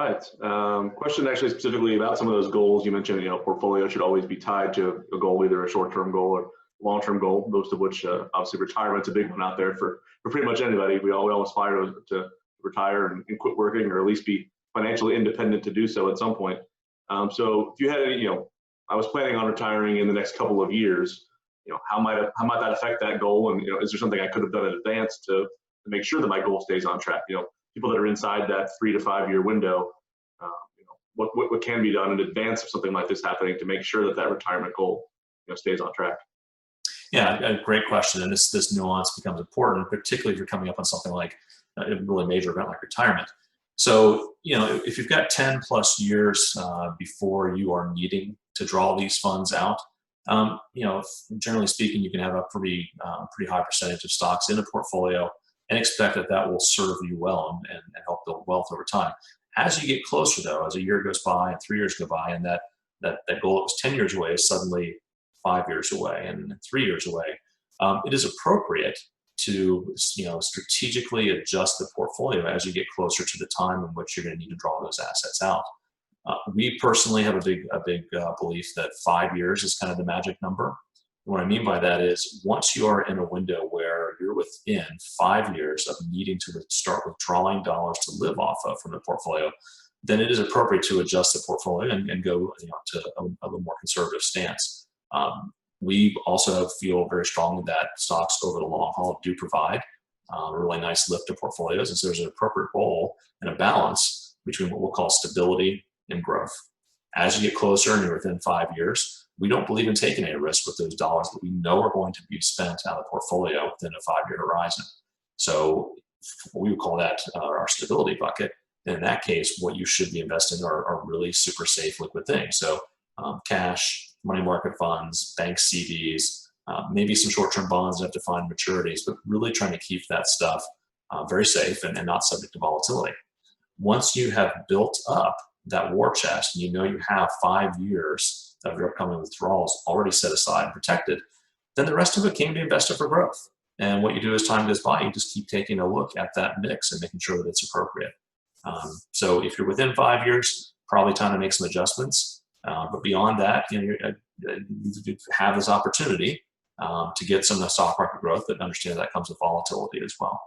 right. Question actually specifically about some of those goals. You mentioned, portfolio should always be tied to a goal, either a short-term goal or long-term goal, most of which obviously retirement's a big one out there for pretty much anybody. We all aspire to retire and quit working, or at least be financially independent to do so at some point. So if you had any, I was planning on retiring in the next couple of years, how might that affect that goal? And, is there something I could have done in advance to make sure that my goal stays on track? People that are inside that 3 to 5 year window, what can be done in advance of something like this happening to make sure that retirement goal, stays on track? Yeah, a great question. And this nuance becomes important, particularly if you're coming up on something like a really major event like retirement. So, if you've got 10 plus years before you are needing to draw these funds out, generally speaking, you can have a pretty high percentage of stocks in a portfolio and expect that will serve you well and help build wealth over time. As you get closer, though, as a year goes by and 3 years go by, and that goal that was 10 years away is suddenly 5 years away and 3 years away, it is appropriate to strategically adjust the portfolio as you get closer to the time in which you're going to need to draw those assets out. We personally have a big belief that 5 years is kind of the magic number. What I mean by that is, once you are in a window where you're within 5 years of needing to start withdrawing dollars to live off of from the portfolio, then it is appropriate to adjust the portfolio and go to a little more conservative stance. We also feel very strongly that stocks over the long haul do provide a really nice lift to portfolios, and so there's an appropriate role and a balance between what we'll call stability and growth. As you get closer and you're within 5 years, we don't believe in taking any risk with those dollars that we know are going to be spent out of the portfolio within a 5 year horizon. So we would call that our stability bucket. And in that case, what you should be investing in are really super safe liquid things. So cash, money market funds, bank CDs, maybe some short-term bonds that have defined maturities, but really trying to keep that stuff very safe and not subject to volatility. Once you have built up that war chest and you have 5 years of your upcoming withdrawals already set aside and protected, then the rest of it can be invested for growth. And what you do as time goes by, you just keep taking a look at that mix and making sure that it's appropriate. So if you're within 5 years, probably time to make some adjustments. But beyond that, you have this opportunity to get some of the stock market growth, but understand that comes with volatility as well.